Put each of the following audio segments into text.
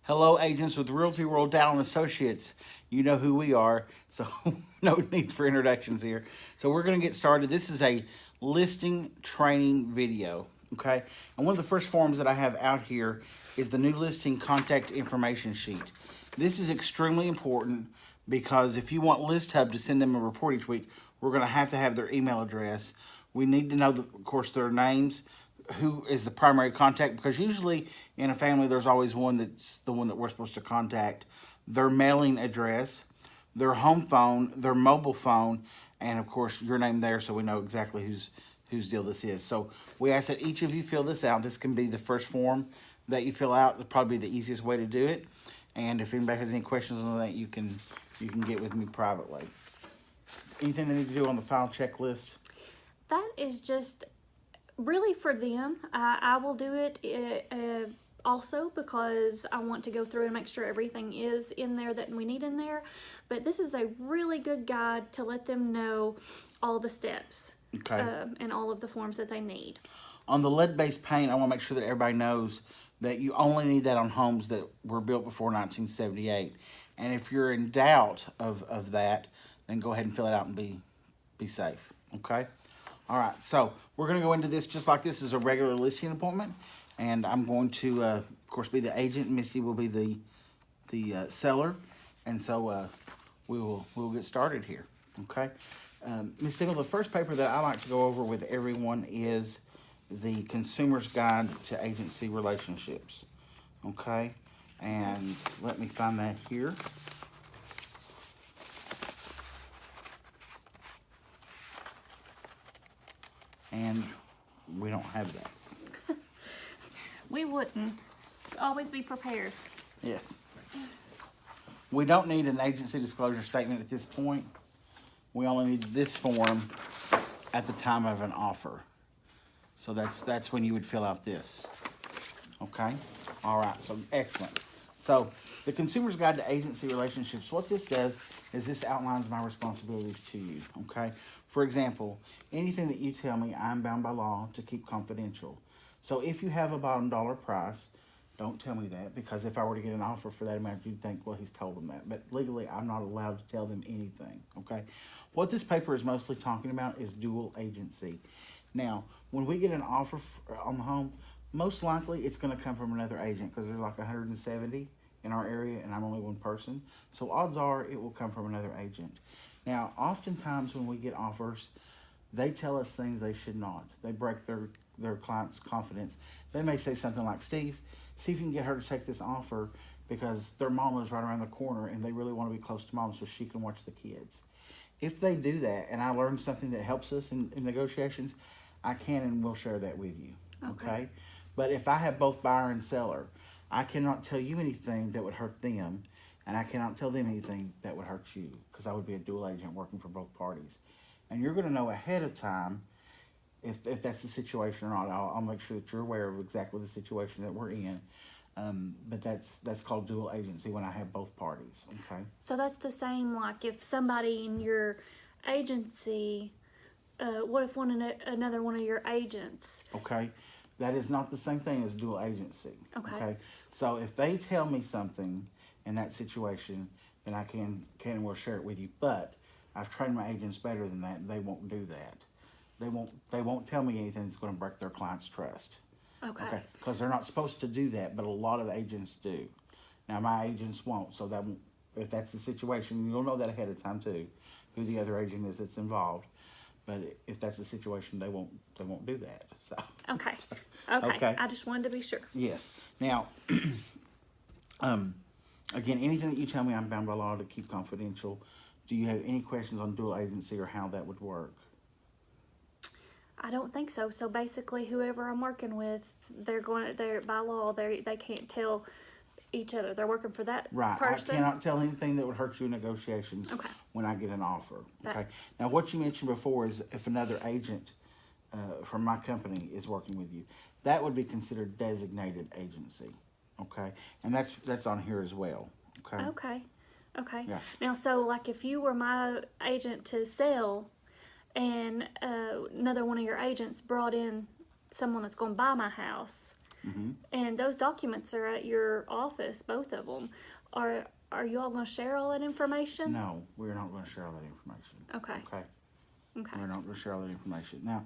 Hello, agents with Realty World Dowell and Associates. You know who we are, so no need for introductions here. So we're going to get started. This is a listing training video, okay? And one of the first forms that I have out here is the new listing contact information sheet. This is extremely important because if you want ListHub to send them a report each week, we're going to have their email address. We need to know, of course, their names, who is the primary contact, because usually in a family there's always one that's the one that we're supposed to contact, their mailing address, their home phone, their mobile phone, and of course your name there, so we know exactly whose deal this is. So we ask that each of you fill this out. This can be the first form that you fill out. It'll probably be the easiest way to do it. And if anybody has any questions on that, you can get with me privately. Anything they need to do on the file checklist? That is just really for them. I will do it also because I want to go through and make sure everything is in there that we need in there. But this is a really good guide to let them know all the steps, Okay. And all of the forms that they need. On the lead-based paint, I want to make sure that everybody knows that you only need that on homes that were built before 1978. And if you're in doubt of that, then go ahead and fill it out and be safe, okay? All right, so we're going to go into this just like this is a regular listing appointment, and I'm going to, of course, be the agent. Misty will be the seller, and so we'll get started here, okay? Ms. Stigl, the first paper that I like to go over with everyone is the Consumer's Guide to Agency Relationships, okay? And let me find that here. And we don't have that. We wouldn't. Always be prepared. Yes. We don't need an agency disclosure statement at this point. We only need this form at the time of an offer. So that's when you would fill out this. Okay? All right, so excellent. So the Consumer's Guide to Agency Relationships, what this does is this outlines my responsibilities to you, okay? For example, anything that you tell me, I'm bound by law to keep confidential. So if you have a bottom dollar price, don't tell me that, because if I were to get an offer for that amount, you'd think, well, he's told them that. But legally, I'm not allowed to tell them anything, okay? What this paper is mostly talking about is dual agency. Now, when we get an offer on the home, most likely it's going to come from another agent, because there's like 170 in our area, and I'm only one person. So odds are it will come from another agent. Now, oftentimes when we get offers, they tell us things they should not. They break their client's confidence. They may say something like, Steve, see if you can get her to take this offer because their mom lives right around the corner and they really want to be close to mom so she can watch the kids. If they do that and I learn something that helps us in negotiations, I can and will share that with you, okay? But if I have both buyer and seller, I cannot tell you anything that would hurt them, and I cannot tell them anything that would hurt you, because I would be a dual agent working for both parties. And you're going to know ahead of time if that's the situation or not. I'll make sure that you're aware of exactly the situation that we're in. But that's called dual agency when I have both parties, okay? So that's the same like if somebody in your agency, what if another one of your agents? Okay, that is not the same thing as dual agency. Okay. So if they tell me something in that situation, then I can and will share it with you. But I've trained my agents better than that, and they won't do that. They won't tell me anything that's going to break their client's trust. Okay. Because they're not supposed to do that, but a lot of agents do. Now my agents won't, so that won't, if that's the situation, you'll know that ahead of time too, who the other agent is that's involved. But if that's the situation, they won't do that. So. Okay. Okay. I just wanted to be sure. Yes. Now, again, anything that you tell me, I'm bound by law to keep confidential. Do you have any questions on dual agency or how that would work? I don't think so. So basically, whoever I'm working with, they're by law, they can't tell each other. They're working for that person. I cannot tell anything that would hurt you in negotiations when I get an offer. Okay. Now, what you mentioned before is if another agent from my company is working with you, that would be considered designated agency. Okay, and that's on here as well. Okay. Okay. Yeah. Now, so like if you were my agent to sell, and another one of your agents brought in someone that's going to buy my house, and those documents are at your office, both of them. Are you all going to share all that information? No, we're not going to share all that information. Okay. Okay. Okay. We're not going to share all that information. Now,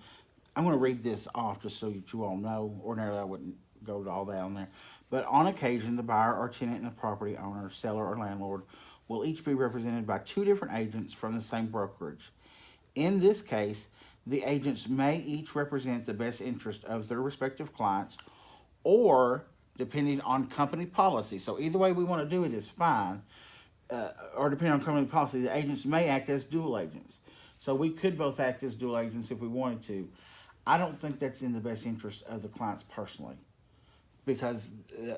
I'm going to read this off just so that you all know. Ordinarily, I wouldn't go to all that on there. But on occasion, the buyer or tenant and the property owner, seller, or landlord will each be represented by 2 different agents from the same brokerage. In this case, the agents may each represent the best interest of their respective clients, or depending on company policy. So either way we want to do it is fine. Or depending on company policy, the agents may act as dual agents. So we could both act as dual agents if we wanted to. I don't think that's in the best interest of the clients personally, because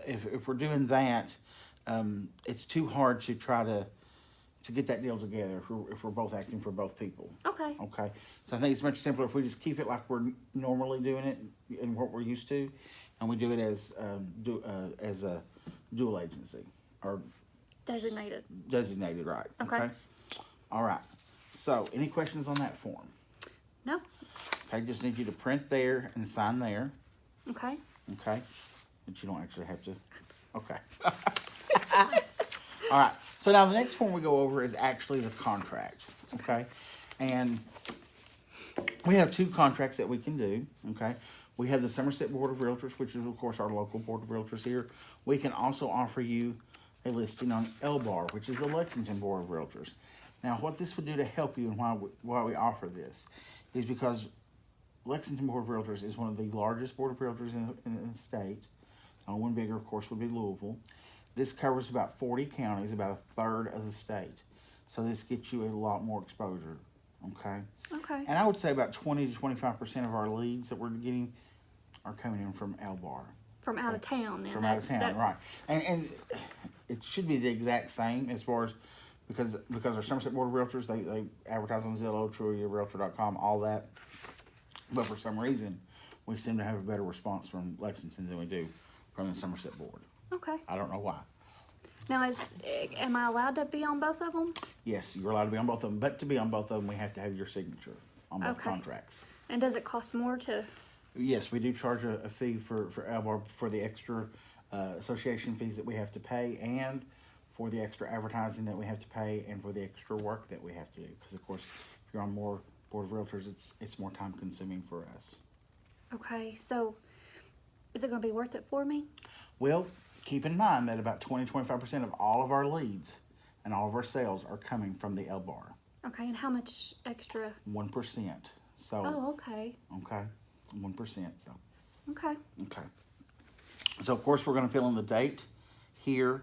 if we're doing that, it's too hard to try to get that deal together if we're both acting for both people. Okay. Okay. So I think it's much simpler if we just keep it like we're normally doing it and what we're used to, and we do it as a dual agency or Designated. designated, right? Okay. All right. So, any questions on that form? No. Okay, just need you to print there and sign there. Okay. Okay, but you don't actually have to. Okay. All right. So now the next form we go over is actually the contract. Okay, and we have 2 contracts that we can do. Okay, we have the Somerset Board of Realtors, which is of course our local Board of Realtors here. We can also offer you a listing on LBAR, which is the Lexington Board of Realtors. Now, what this would do to help you and why we offer this is because Lexington Board of Realtors is one of the largest Board of Realtors in the state. One bigger, of course, would be Louisville. This covers about 40 counties, about a third of the state. So this gets you a lot more exposure, okay? Okay. And I would say about 20 to 25% of our leads that we're getting are coming in from LBAR. From out of town, then. From out of town, right. And it should be the exact same as far as, because our Somerset Board of Realtors, they advertise on Zillow, Trulia, Realtor.com, all that. But for some reason, we seem to have a better response from Lexington than we do from the Somerset Board. Okay. I don't know why. Now, am I allowed to be on both of them? Yes, you're allowed to be on both of them, but to be on both of them, we have to have your signature on both contracts. And does it cost more to? Yes, we do charge a fee for LBAR for the extra association fees that we have to pay, and for the extra advertising that we have to pay, and for the extra work that we have to do. Because of course, if you're on more Board of Realtors, it's more time consuming for us. Okay, so is it going to be worth it for me? Well, keep in mind that about 20-25% of all of our leads and all of our sales are coming from the LBAR. Okay, and how much extra? 1%. So. Oh, okay. Okay, 1%. So. Okay. Okay. So of course we're going to fill in the date here.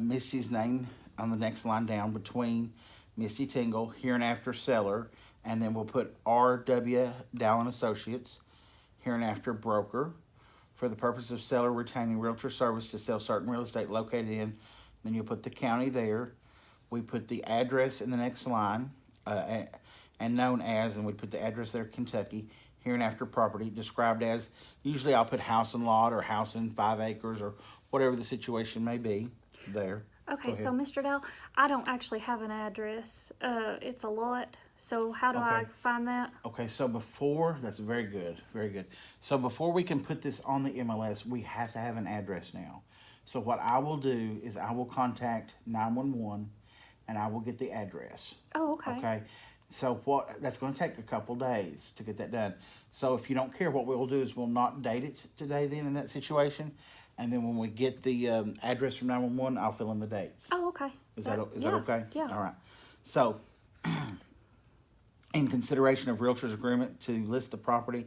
Misty's name on the next line down between Misty Tingle, hereinafter seller, and then we'll put R.W. Dowell Associates, hereinafter broker, for the purpose of seller retaining realtor service to sell certain real estate located in. Then you'll put the county there. We put the address in the next line, and known as, and we put the address there, Kentucky, hereinafter property, described as, usually I'll put house and lot or house and 5 acres or whatever the situation may be there. Okay, so Mr. Dowell, I don't actually have an address. It's a lot. So how do I find that? Okay, so that's very good, very good. So before we can put this on the MLS, we have to have an address now. So what I will do is I will contact 911 and I will get the address. Oh, okay. Okay, so that's going to take a couple days to get that done. So if you don't care, what we'll do is we'll not date it today then in that situation. And then when we get the address from 911, I'll fill in the dates. Oh, okay. Is that okay? Yeah. All right. So, in consideration of Realtor's agreement to list the property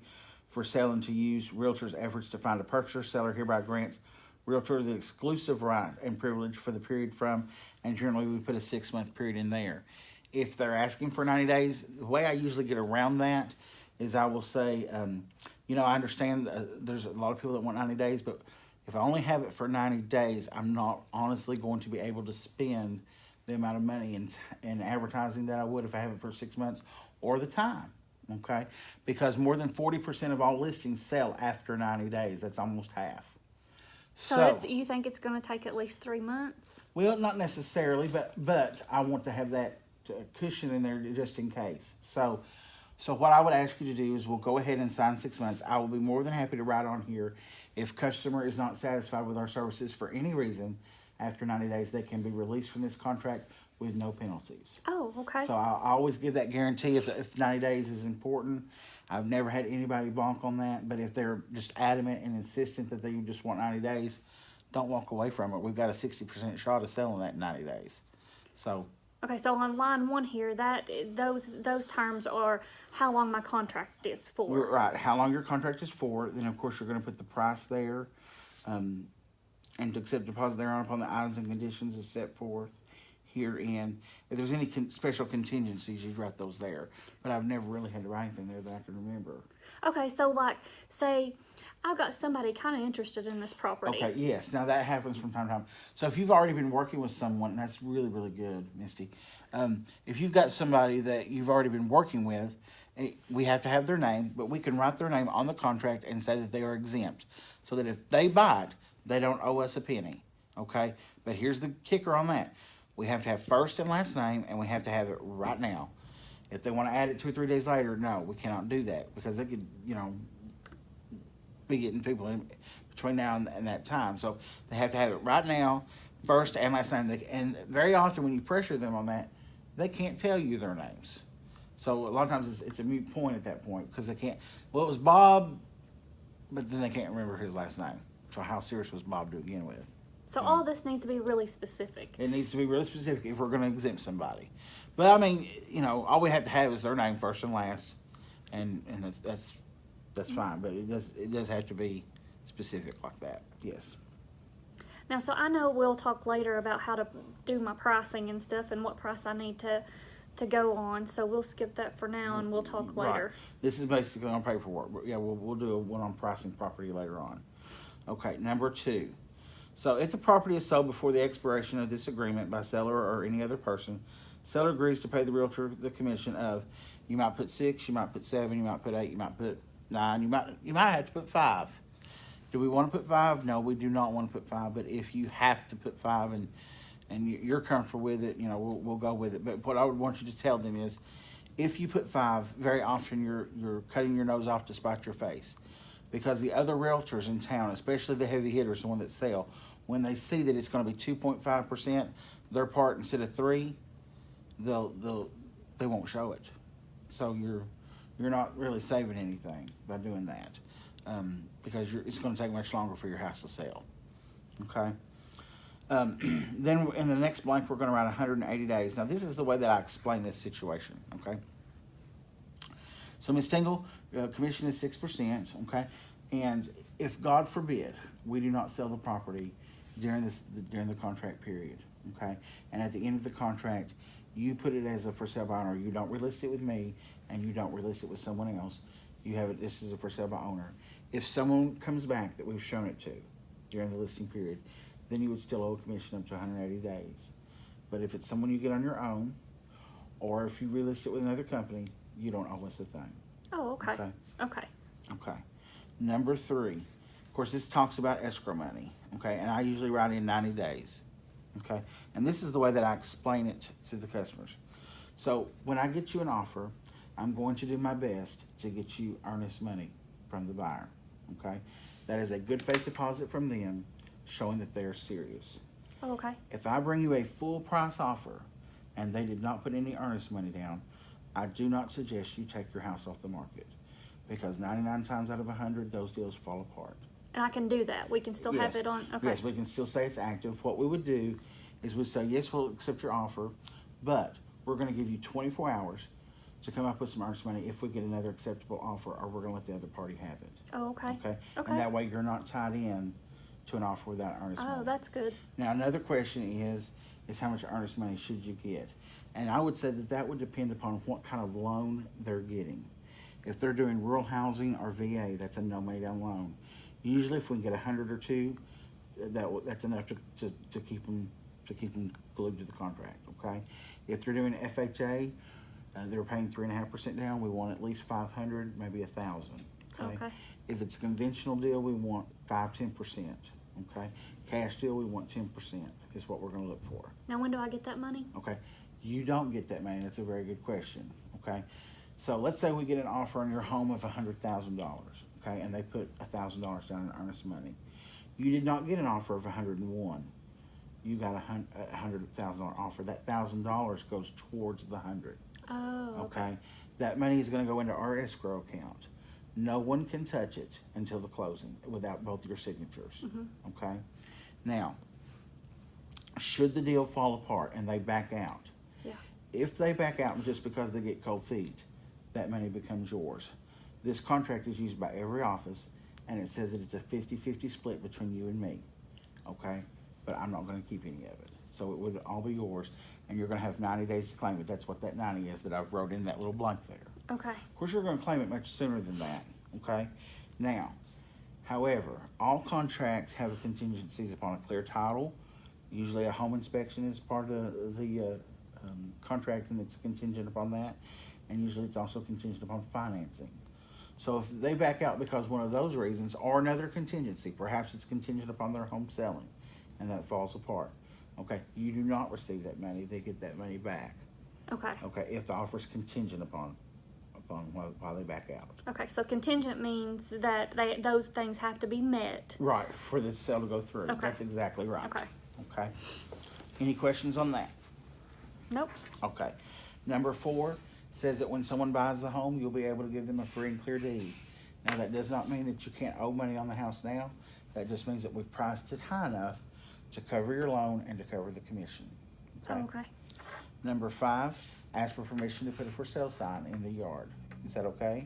for sale and to use Realtor's efforts to find a purchaser, seller hereby grants Realtor the exclusive right and privilege for the period from, and generally we put a 6-month period in there. If they're asking for 90 days, the way I usually get around that is I will say, I understand there's a lot of people that want 90 days, but if I only have it for 90 days, I'm not honestly going to be able to spend the amount of money in advertising that I would if I have it for 6 months or the time, okay? Because more than 40% of all listings sell after 90 days. That's almost half. So you think it's going to take at least 3 months? Well, not necessarily, but I want to have that cushion in there just in case. So So what I would ask you to do is we'll go ahead and sign 6 months. I will be more than happy to write on here, if customer is not satisfied with our services for any reason, after 90 days, they can be released from this contract with no penalties. Oh, okay. So I always give that guarantee if 90 days is important. I've never had anybody bonk on that, but if they're just adamant and insistent that they just want 90 days, don't walk away from it. We've got a 60% shot of selling that in 90 days. So. Okay, so on line 1 here, those terms are how long my contract is for. Right, how long your contract is for. Then, of course, you're going to put the price there, and to accept deposit thereon upon the items and conditions as set forth herein. If there's any special contingencies, you'd write those there. But I've never really had to write anything there that I can remember. Okay, so like, say I've got somebody kind of interested in this property. Okay, yes. Now that happens from time to time. So if you've already been working with someone, that's really, really good, Misty. If you've got somebody that you've already been working with, we have to have their name, but we can write their name on the contract and say that they are exempt. So that if they buy it, they don't owe us a penny. Okay? But here's the kicker on that. We have to have first and last name, and we have to have it right now. If they want to add it 2 or 3 days later, no, we cannot do that, because they could, be getting people in between now and that time. So they have to have it right now, first and last name. And very often when you pressure them on that, they can't tell you their names. So a lot of times it's a moot point at that point, because they can't. Well, it was Bob, but then they can't remember his last name. So how serious was Bob to begin with? So all this needs to be really specific. It needs to be really specific if we're going to exempt somebody. But I mean, all we have to have is their name first and last, and that's fine. But it does have to be specific like that. Yes. Now, so I know we'll talk later about how to do my pricing and stuff, and what price I need to go on. So we'll skip that for now, and we'll talk later. Right. This is basically on paperwork. But yeah, we'll do one on pricing property later on. Okay, number 2. So if the property is sold before the expiration of this agreement by seller or any other person, seller agrees to pay the realtor the commission of, you might put 6, you might put 7, you might put 8, you might put 9, you might have to put 5. Do we want to put 5? No, we do not want to put 5. But if you have to put 5 and you're comfortable with it, we'll go with it. But what I would want you to tell them is, if you put 5, very often you're cutting your nose off to spite your face, because the other realtors in town, especially the heavy hitters, the one that sell, when they see that it's going to be 2.5% their part instead of 3, they won't show it. So you're not really saving anything by doing that, because it's going to take much longer for your house to sell. Okay. Then in the next blank, we're going to write 180 days. Now this is the way that I explain this situation. Okay. So Ms. Tingle, commission is 6%. Okay. And if God forbid we do not sell the property during the contract period, okay, and at the end of the contract you put it as a for sale by owner, you don't relist it with me and you don't relist it with someone else, you have it, this is a for sale by owner. If someone comes back that we've shown it to during the listing period, then you would still owe a commission up to 180 days. But if it's someone you get on your own, or if you relist it with another company, you don't owe us a thing. Oh, okay. Okay. Number 3, of course, this talks about escrow money. Okay, and I usually write in 90 days. Okay, and this is the way that I explain it to the customers. So when I get you an offer, I'm going to do my best to get you earnest money from the buyer. Okay, that is a good faith deposit from them, showing that they are serious. Oh, okay. If I bring you a full price offer and they did not put any earnest money down, I do not suggest you take your house off the market, because 99 times out of 100, those deals fall apart. And I can do that. We can still have it on. Okay. Yes, we can still say it's active. What we would do is we'd say, yes, we'll accept your offer, but we're going to give you 24 hours to come up with some earnest money if we get another acceptable offer, or we're going to let the other party have it. Oh, okay. Okay? And that way you're not tied in to an offer without earnest money. Oh, that's good. Now, another question is how much earnest money should you get? And I would say that would depend upon what kind of loan they're getting. If they're doing rural housing or VA, that's a no money down loan. Usually, if we can get 100 or 2, that's enough to keep them glued to the contract. Okay. If they're doing FHA, they're paying 3.5% down. We want at least 500, maybe 1,000. Okay. If it's a conventional deal, we want 5-10%. Okay. Cash deal, we want 10%. Is what we're going to look for. Now, when do I get that money? Okay. You don't get that money. That's a very good question. Okay. So let's say we get an offer on your home of $100,000, okay, and they put $1,000 down in earnest money. You did not get an offer of 101. You got a $100,000 offer. That $1,000 goes towards the 100. Oh, Okay. That money is going to go into our escrow account. No one can touch it until the closing without both your signatures. Okay. Now, should the deal fall apart and they back out, Yeah. if they back out just because they get cold feet, that money becomes yours. This contract is used by every office, and it says that it's a 50-50 split between you and me. Okay. But I'm not going to keep any of it. So it would all be yours, and you're going to have 90 days to claim it. That's what that 90 is that I've wrote in that little blank there. Okay. Of course, you're going to claim it much sooner than that, okay? Now, however, all contracts have contingencies upon a clear title. Usually a home inspection is part of the contract, and it's contingent upon that. And usually it's also contingent upon financing. So if they back out because one of those reasons or another contingency, perhaps it's contingent upon their home selling, and that falls apart, okay, you do not receive that money. They get that money back. Okay. Okay, if the offer is contingent upon while they back out. Okay, so contingent means that those things have to be met. Right, for the sale to go through. Okay. That's exactly right. Okay. Okay. Any questions on that? Nope. Okay. Number 4 says that when someone buys the home, you'll be able to give them a free and clear deed. Now, that does not mean that you can't owe money on the house now. That just means that we've priced it high enough to cover your loan and to cover the commission. Okay. Oh, okay. Number 5, ask for permission to put a for sale sign in the yard. Is that okay?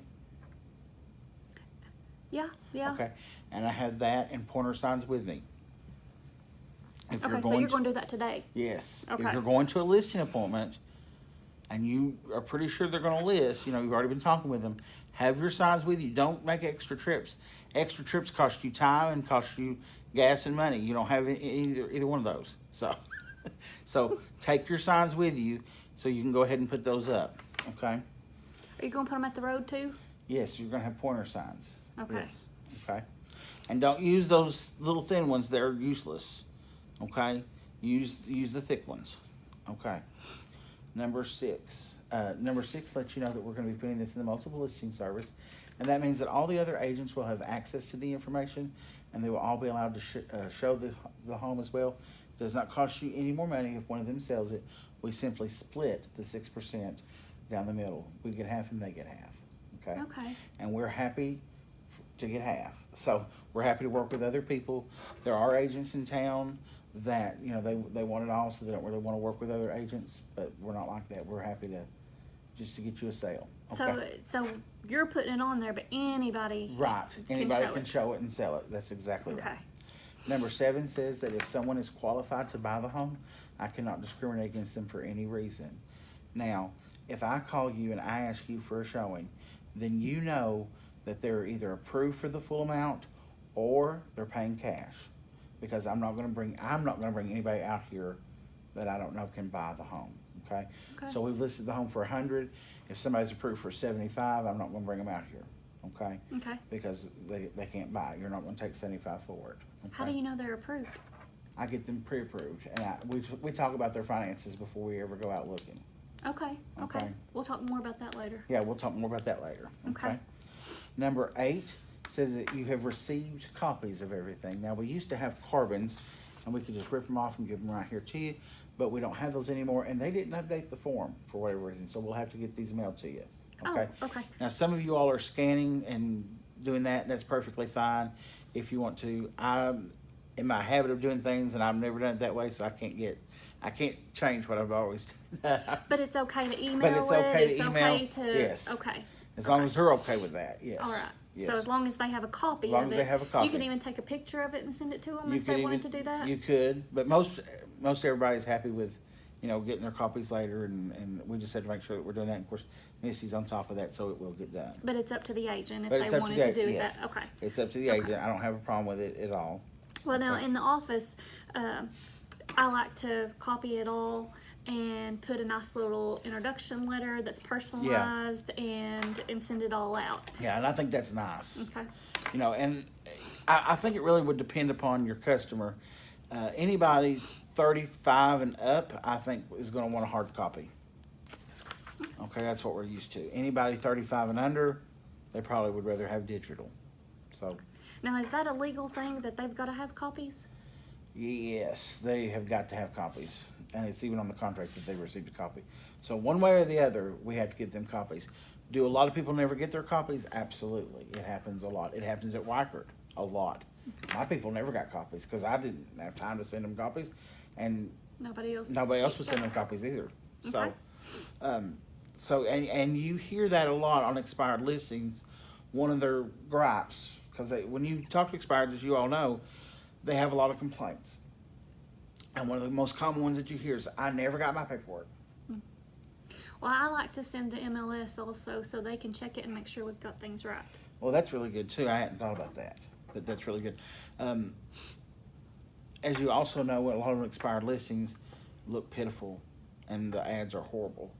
Yeah. Yeah. Okay. And I have that and pointer signs with me. If Okay, so you're going to do that today? Yes. Okay. If you're going to a listing appointment and you are pretty sure they're going to list, you've already been talking with them, have your signs with you. Don't make extra trips. Extra trips cost you time and cost you gas and money. You don't have either one of those. So take your signs with you so you can go ahead and put those up. Okay? Are you going to put them at the road too? Yes, you're going to have pointer signs. Okay. Yes. Okay. And don't use those little thin ones. They're useless. Okay? Use the thick ones. Okay. Number 6. Number 6 lets you know that we're going to be putting this in the multiple listing service. And that means that all the other agents will have access to the information, and they will all be allowed to show the home as well. It does not cost you any more money if one of them sells it. We simply split the 6% down the middle. We get half and they get half. Okay? Okay. And we're happy to get half. So we're happy to work with other people. There are agents in town that, they want it all, so they don't really want to work with other agents, but we're not like that. We're happy to get you a sale. Okay? So you're putting it on there, but anybody Right. Anybody can it. show it and sell it. That's exactly Okay. right. Number 7 says that if someone is qualified to buy the home, I cannot discriminate against them for any reason. Now, if I call you and I ask you for a showing, then you know that they're either approved for the full amount or they're paying cash. Because I'm not going to bring anybody out here that I don't know can buy the home. Okay? So we've listed the home for 100. If somebody's approved for 75, I'm not going to bring them out here. Okay? Okay. Because they can't buy it. You're not going to take 75 for it. Okay? How do you know they're approved? I get them pre-approved, and we talk about their finances before we ever go out looking. Okay. Okay. We'll talk more about that later. Yeah, we'll talk more about that later. Okay. Number 8 says that you have received copies of everything. Now, we used to have carbons, and we could just rip them off and give them right here to you, but we don't have those anymore, and they didn't update the form for whatever reason, so we'll have to get these mailed to you. Okay? Oh, okay. Now, some of you all are scanning and doing that. That's perfectly fine if you want to. I'm in my habit of doing things, and I've never done it that way, so I can't change what I've always done. But it's okay to email But it's okay to It's email, okay to... yes. Okay. As long as they're okay with that, yes. All right. Yes. So as long as they have a copy As long of as it. they have a copy. You can even take a picture of it and send it to them You if they could wanted even- to do that? You could, but most everybody's happy with, getting their copies later, and we just had to make sure that we're doing that. And of course, Missy's on top of that, so it will get done. But it's up to the agent if But they it's up to wanted the to do agent, yes. that. Okay. It's up to the agent. I don't have a problem with it at all. Well, now Okay. in the office, I like to copy it all and put a nice little introduction letter that's personalized and send it all out. Yeah, and I think that's nice. Okay. And I think it really would depend upon your customer. Anybody 35 and up, I think, is going to want a hard copy. Okay, that's what we're used to. Anybody 35 and under, they probably would rather have digital. So, Now, is that a legal thing that they've got to have copies? yes, they have got to have copies. And it's even on the contract that they received a copy. So one way or the other, we have to get them copies. Do a lot of people never get their copies? Absolutely. It happens a lot. It happens at Wycott a lot. My people never got copies because I didn't have time to send them copies. And Nobody else was sending them copies either. Okay. And you hear that a lot on expired listings. One of their gripes, because when you talk to expired, as you all know, they have a lot of complaints. And one of the most common ones that you hear is, I never got my paperwork. Well, I like to send the MLS also so they can check it and make sure we've got things right. Well, that's really good too. I hadn't thought about that, but that's really good. As you also know, a lot of expired listings look pitiful, and the ads are horrible.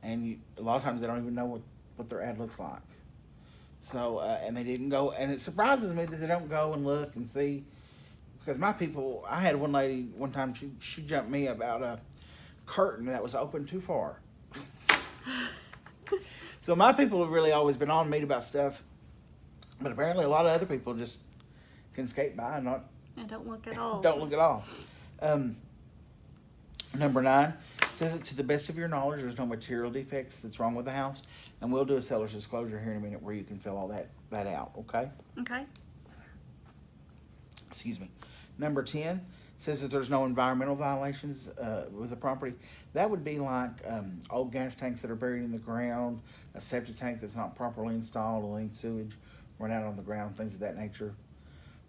And a lot of times they don't even know what their ad looks like. So, and they didn't go, and it surprises me that they don't go and look and see. Because my people, I had one lady one time, she jumped me about a curtain that was open too far. So my people have really always been on me about stuff, but apparently a lot of other people just can skate by and not. And don't look at all. Don't look at all. Number 9 says that to the best of your knowledge, there's no material defects that's wrong with the house, and we'll do a seller's disclosure here in a minute where you can fill all that out. Okay. Okay. Excuse me. Number 10 says that there's no environmental violations with the property. That would be like old gas tanks that are buried in the ground, a septic tank that's not properly installed, a lean sewage run out on the ground, things of that nature.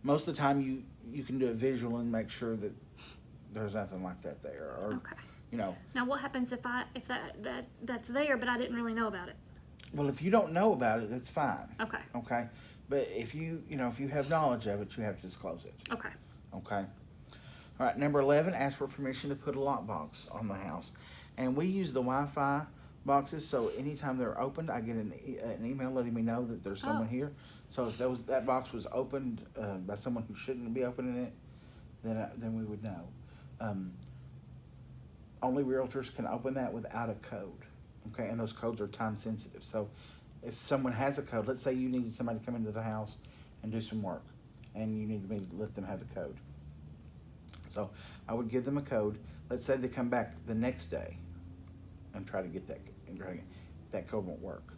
Most of the time you can do a visual and make sure that there's nothing like that there. Or, Okay. you know. Now, what happens if that's there, but I didn't really know about it? Well, if you don't know about it, that's fine. Okay. Okay. But if you have knowledge of it, you have to disclose it. Okay. Okay. All right. Number 11, ask for permission to put a lockbox on the house, and we use the Wi-Fi boxes. So anytime they're opened, I get an email letting me know that there's someone here. So if that box was opened by someone who shouldn't be opening it, then we would know. Only realtors can open that without a code. Okay, and those codes are time sensitive. So if someone has a code, let's say you needed somebody to come into the house and do some work, and you needed me to let them have the code. So I would give them a code. Let's say they come back the next day and try to get that code won't work.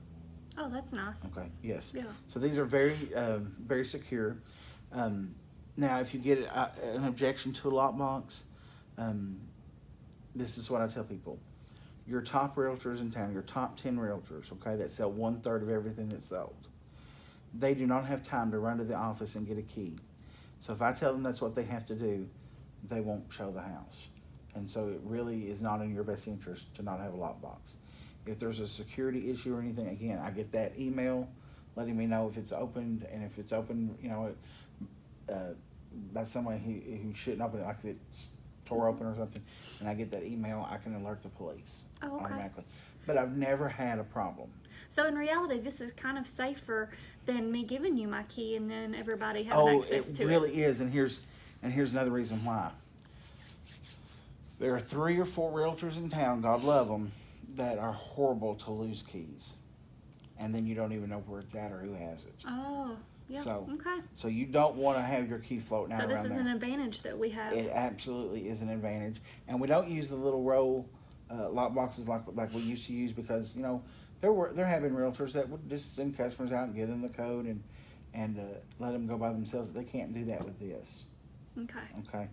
Oh, that's nice. Okay, yes. Yeah. So these are very, very secure. Now, if you get an objection to a lockbox, this is what I tell people. Your top realtors in town, your top 10 realtors, okay, that sell 1/3 of everything that's sold, they do not have time to run to the office and get a key. So if I tell them that's what they have to do, they won't show the house. And so it really is not in your best interest to not have a lockbox. If there's a security issue or anything, again, I get that email letting me know if it's opened, and if it's opened, by someone who shouldn't open it, like if it's tore open or something, and I get that email, I can alert the police automatically. But I've never had a problem. So in reality, this is kind of safer than me giving you my key and then everybody having access to it. It really is, and here's another reason why. There are 3 or 4 realtors in town, God love them, that are horrible to lose keys, and then you don't even know where it's at or who has it. Oh, yeah. Okay. So you don't want to have your key floating out around there. So this is an advantage that we have. It absolutely is an advantage, and we don't use the little roll lock boxes like we used to use, because they're having realtors that would just send customers out and give them the code and let them go by themselves. They can't do that with this. Okay. Okay,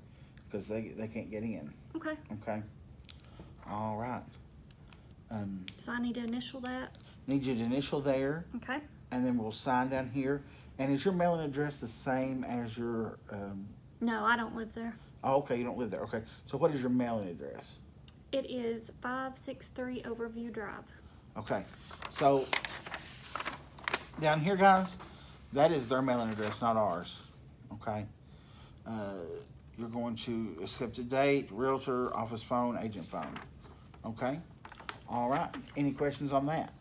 because they can't get in. Okay. Okay. All right. So I need to initial that. Need you to initial there. Okay. And then we'll sign down here. And is your mailing address the same as your? No, I don't live there. Oh, okay, you don't live there. Okay, so what is your mailing address? It is 563 Overview Drive. Okay, so down here, guys, that is their mailing address, not ours. Okay, you're going to accept a date, realtor, office phone, agent phone. Okay, all right. Any questions on that?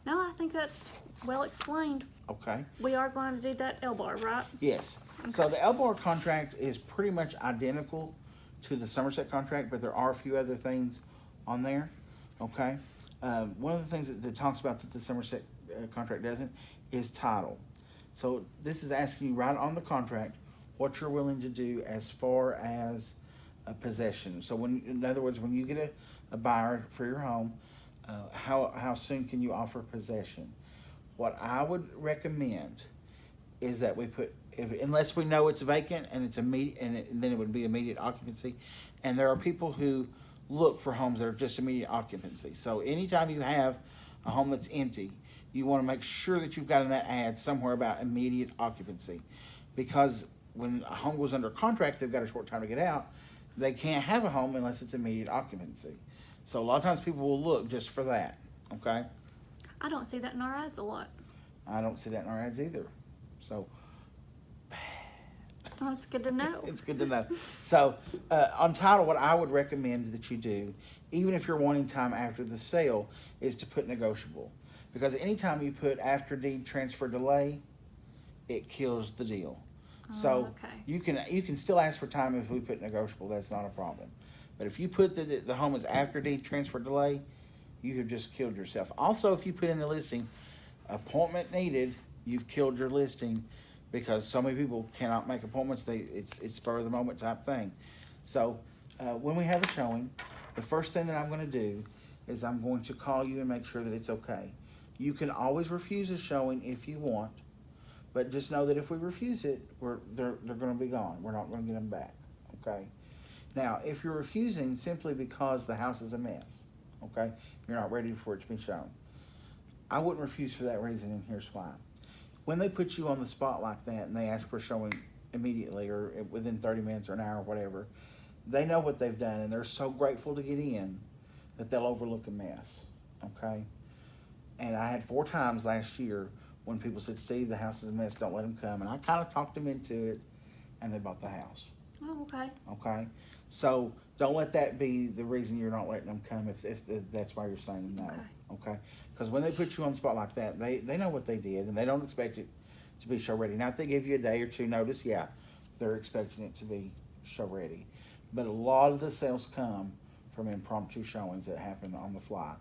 No, I think that's well explained. Okay. We are going to do that L-bar, right? Yes. Okay. So the L-bar contract is pretty much identical to the Somerset contract, but there are a few other things on there. Okay. One of the things that talks about that the Somerset contract doesn't is title. So this is asking you right on the contract what you're willing to do as far as possession. So in other words, when you get a buyer for your home, how soon can you offer possession? What I would recommend is that we put, unless we know it's vacant and it's immediate, and then it would be immediate occupancy. And there are people who look for homes that are just immediate occupancy. So anytime you have a home that's empty, you want to make sure that you've got in that ad somewhere about immediate occupancy, because when a home goes under contract, they've got a short time to get out. They can't have a home unless it's immediate occupancy. So a lot of times people will look just for that. Okay. I don't see that in our ads a lot. I don't see that in our ads either. So Well, that's good to know. it's good to know. So on title, what I would recommend that you do, even if you're wanting time after the sale, is to put negotiable. Because anytime you put after deed transfer delay, it kills the deal. So okay. you can still ask for time if we put negotiable. That's not a problem. But if you put the home is after deed transfer delay, you have just killed yourself. Also, if you put in the listing, appointment needed, you've killed your listing, because so many people cannot make appointments. It's spur of the moment type thing. So when we have a showing, the first thing that I'm going to do is I'm going to call you and make sure that it's okay. You can always refuse a showing if you want, but just know that if we refuse it, they're going to be gone. We're not going to get them back. Okay. Now, if you're refusing simply because the house is a mess, okay, you're not ready for it to be shown, I wouldn't refuse for that reason, and here's why. When they put you on the spot like that and they ask for showing immediately or within 30 minutes or an hour or whatever, they know what they've done, and they're so grateful to get in that they'll overlook a mess, okay? And I had 4 times last year when people said, Steve, the house is a mess, don't let them come. And I kind of talked them into it, and they bought the house. Oh, okay. Okay? So don't let that be the reason you're not letting them come if that's why you're saying no. Okay? Because when they put you on the spot like that, they know what they did, and they don't expect it to be show ready. Now, if they give you a day or two notice, yeah, they're expecting it to be show ready. But a lot of the sales come from impromptu showings that happen on the fly.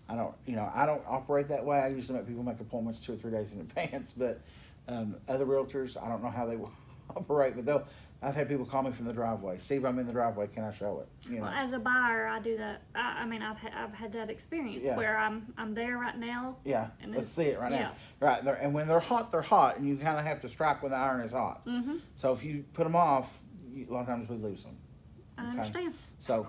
I don't operate that way. I usually make people make appointments 2 or 3 days in advance, but other realtors, I don't know how they will operate, but I've had people call me from the driveway. Steve, I'm in the driveway. Can I show it? Well, as a buyer, I do that. I mean, I've had that experience where I'm there right now. Yeah, and let's see it right yeah. now. Right, and when they're hot, and you kind of have to strike when the iron is hot. Mm-hmm. So if you put them off, a lot of times we lose them. I understand. So,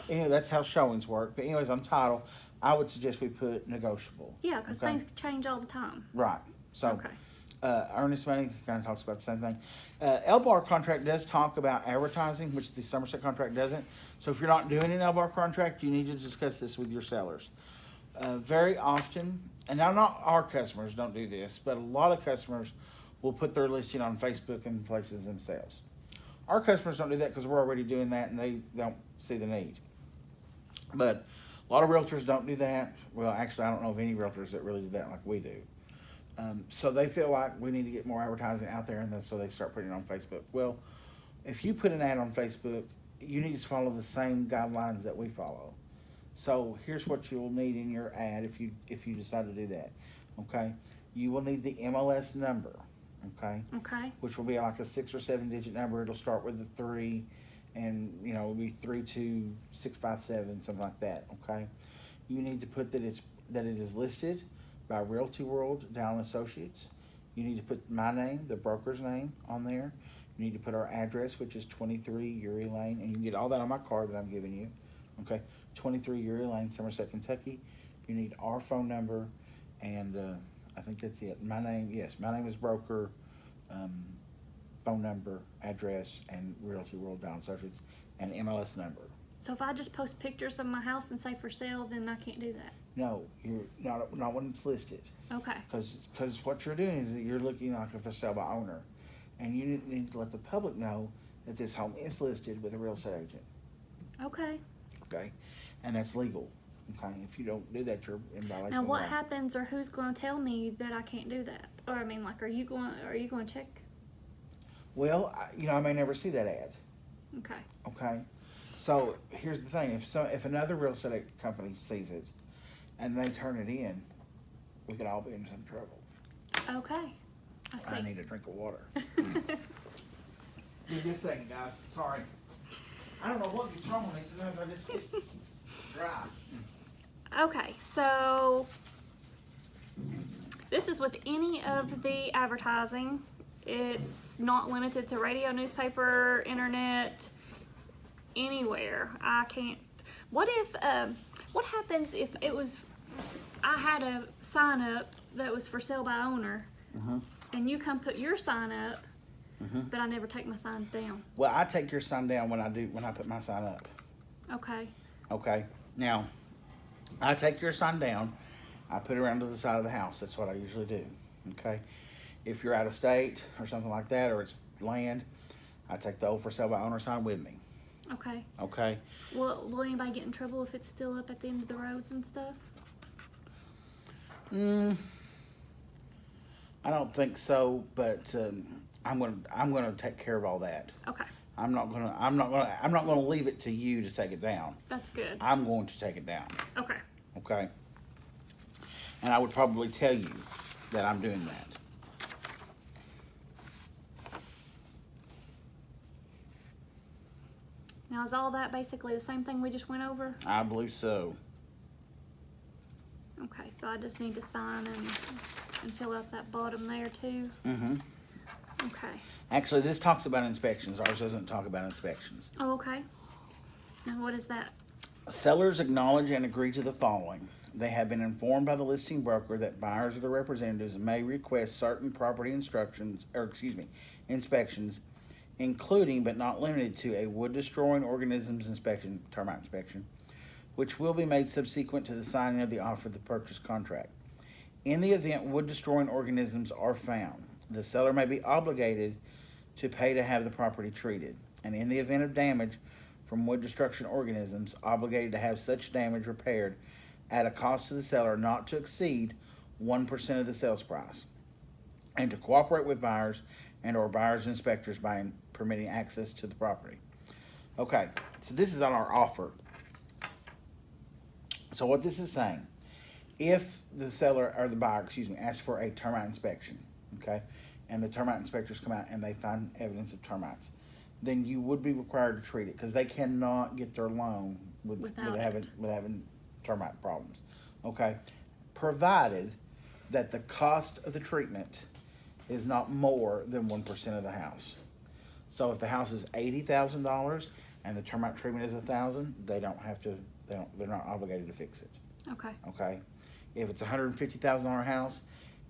anyway, that's how showings work. But anyways, on title, I would suggest we put negotiable. Yeah, because things change all the time. Right. So, Okay. earnest money kind of talks about the same thing. L-bar contract does talk about advertising, which the Somerset contract doesn't. So if you're not doing an L-bar contract, you need to discuss this with your sellers. Very often, and now not our customers don't do this, but a lot of customers will put their listing on Facebook and places themselves. Our customers don't do that because we're already doing that and they don't see the need. But a lot of realtors don't do that. Well, actually, I don't know of any realtors that really do that like we do. So they feel like we need to get more advertising out there, and then so they start putting it on Facebook. Well, if you put an ad on Facebook, you need to follow the same guidelines that we follow. So here's what you'll need in your ad if you decide to do that. Okay, you will need the MLS number. Okay. Okay. Which will be like a 6 or 7 digit number. It'll start with the 3, and it'll be 32657, something like that. Okay. You need to put that it is listed by Realty World, Dowell Associates. You need to put my name, the broker's name, on there. You need to put our address, which is 23 Eury Lane, and you can get all that on my card that I'm giving you. Okay, 23 Eury Lane, Somerset, Kentucky. You need our phone number, and I think that's it. My name is broker, phone number, address, and Realty World, Dowell Associates, and MLS number. So if I just post pictures of my house and say for sale, then I can't do that. No, you're not when it's listed. Okay. Because what you're doing is that you're looking like a for sale by owner, and you need to let the public know that this home is listed with a real estate agent. Okay. Okay, and that's legal. Okay, if you don't do that, you're in violation. Now, of the what law. happens, or who's going to tell me that I can't do that? Or I mean, like, are you going to check? Well, I may never see that ad. Okay. Okay, So here's the thing: if another real estate company sees it and they turn it in, we could all be in some trouble. Okay. I see. I need a drink of water. Give me a second, guys. Sorry. I don't know what gets wrong with me. Sometimes I just get dry. Okay, so this is with any of the advertising. It's not limited to radio, newspaper, internet, anywhere. I can't. What happens if it was, I had a sign up that was for sale by owner, and you come put your sign up, but I never take my signs down? Well, I take your sign down when I put my sign up. Okay. Okay. Now, I take your sign down. I put it around to the side of the house. That's what I usually do. Okay. If you're out of state or something like that, or it's land, I take the old for sale by owner sign with me. Okay. Okay. Will anybody get in trouble if it's still up at the end of the roads and stuff? I don't think so, but I'm gonna take care of all that. Okay. I'm not gonna leave it to you to take it down. That's good. I'm going to take it down. Okay. Okay. And I would probably tell you that I'm doing that. Now, is all that basically the same thing we just went over? I believe so. Okay, so I just need to sign and fill out that bottom there too? Okay. Actually, this talks about inspections. Ours doesn't talk about inspections. Oh, okay. Now, what is that? Sellers acknowledge and agree to the following. They have been informed by the listing broker that buyers or their representatives may request certain property inspections, including but not limited to a wood-destroying organisms inspection, termite inspection, which will be made subsequent to the signing of the offer of the purchase contract. In the event wood-destroying organisms are found, the seller may be obligated to pay to have the property treated, and in the event of damage from wood destruction organisms, obligated to have such damage repaired at a cost to the seller not to exceed 1% of the sales price, and to cooperate with buyers and or buyers inspectors by permitting access to the property. Okay, so this is on our offer. So what this is saying, if the seller or the buyer, asks for a termite inspection, okay, and the termite inspectors come out and they find evidence of termites, then you would be required to treat it, because they cannot get their loan with having termite problems. Okay, provided that the cost of the treatment is not more than 1% of the house. So if the house is $80,000 and the termite treatment is $1,000, they don't have to. They're not obligated to fix it. Okay. Okay, if it's a $150,000 house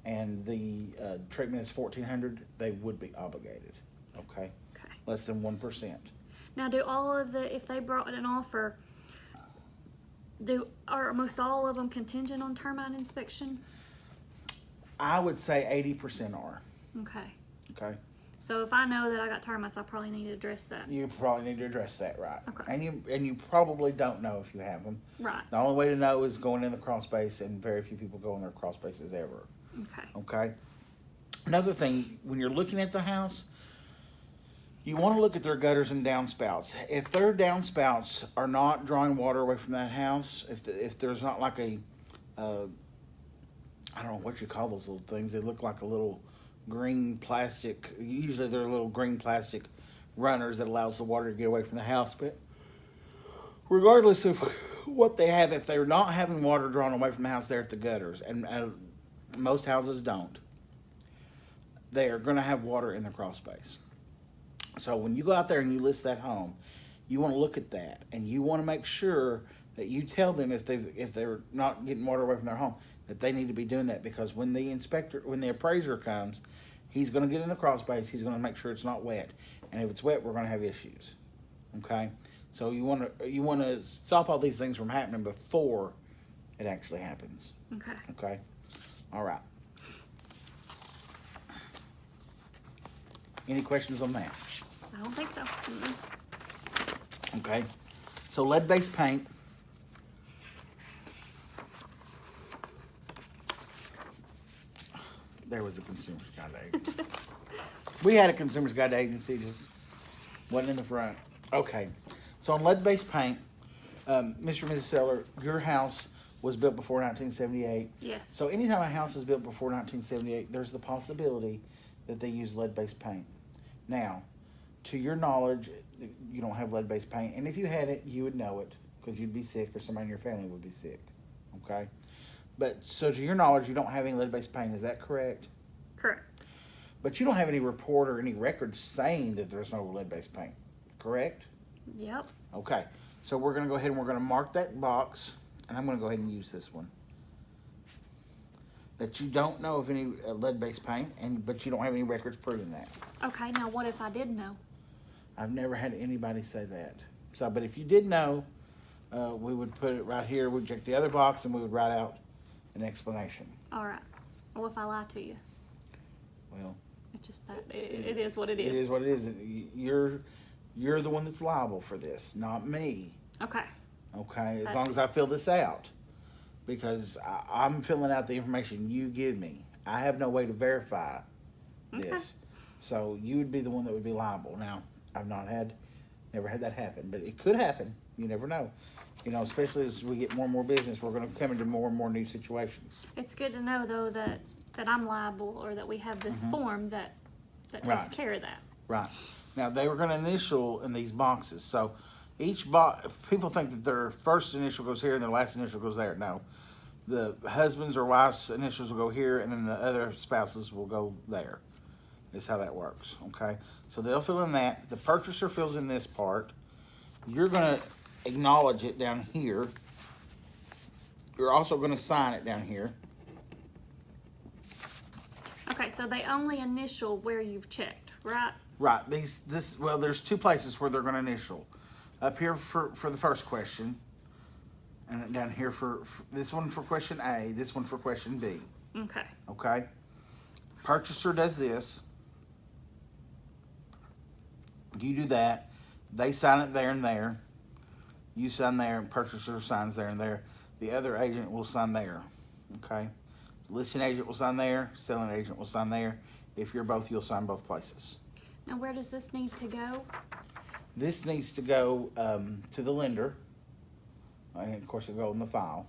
and the treatment is $1,400, they would be obligated. Okay. Okay. Less than 1%. Now, if they brought an offer, are most all of them contingent on termite inspection? I would say 80% are. Okay. Okay. So if I know that I got termites, I probably need to address that. You probably need to address that, right? Okay. And you probably don't know if you have them. Right. The only way to know is going in the crawl space, and very few people go in their crawl spaces ever. Okay. Okay. Another thing, when you're looking at the house, you want to look at their gutters and downspouts. If their downspouts are not drawing water away from that house, if there's not like I don't know what you call those little things. They look like a little green plastic. Usually they're little green plastic runners that allows the water to get away from the house. But regardless of what they have, if they're not having water drawn away from the house, they're at the gutters, and most houses don't, they are going to have water in their crawl space. So when you go out there and you list that home, you want to look at that, and you want to make sure that you tell them if they're not getting water away from their home, that they need to be doing that, because when the appraiser comes, he's going to get in the crawl space, he's going to make sure it's not wet, and if it's wet, we're going to have issues. Okay, so you want to stop all these things from happening before it actually happens. Okay. Okay, all right. Any questions on that? I don't think so. Okay, so lead-based paint. There was a Consumer's Guide agency. We had a Consumer's Guide agency, just wasn't in the front. Okay, So on lead-based paint, Mr. and Mrs. Seller, your house was built before 1978. Yes. So anytime a house is built before 1978, there's the possibility that they use lead-based paint. Now, to your knowledge, you don't have lead-based paint, and if you had it, you would know it because you'd be sick or somebody in your family would be sick. Okay? But so to your knowledge, you don't have any lead-based paint. Is that correct? Correct. But you don't have any report or any records saying that there's no lead-based paint, correct? Yep. Okay. So we're going to go ahead and we're going to mark that box, and I'm going to go ahead and use this one. That you don't know of any lead-based paint, but you don't have any records proving that. Okay, now what if I did know? I've never had anybody say that. So, but if you did know, we would put it right here. We'd check the other box, and we would write out an explanation. All right. What if I lie to you? Well, It's just that it is what it is. It is what it is. You're the one that's liable for this, not me. Okay. Okay, as long as I fill this out. Because I'm filling out the information you give me. I have no way to verify this. Okay. So you would be the one that would be liable. Now, I've never had that happen, but it could happen. You never know. You know, especially as we get more and more business, we're going to come into more and more new situations. It's good to know, though, that I'm liable or that we have this form that takes Right. care of that. Right. Now, they were going to initial in these boxes. So each box, people think that their first initial goes here and their last initial goes there. No. The husband's or wife's initials will go here, and then the other spouses will go there. That's how that works, okay? So they'll fill in that. The purchaser fills in this part. You're going to acknowledge it down here. You're also going to sign it down here. Okay, so they only initial where you've checked, right? Right. Well, there's two places where they're going to initial. Up here for the first question, and then down here for this one for question A, this one for question B. Okay. Okay? Purchaser does this. You do that. They sign it there and there. You sign there, and purchaser signs there and there. The other agent will sign there. Okay? Listing agent will sign there. Selling agent will sign there. If you're both, you'll sign both places. Now, where does this need to go? This needs to go to the lender. And of course, it'll go in the file.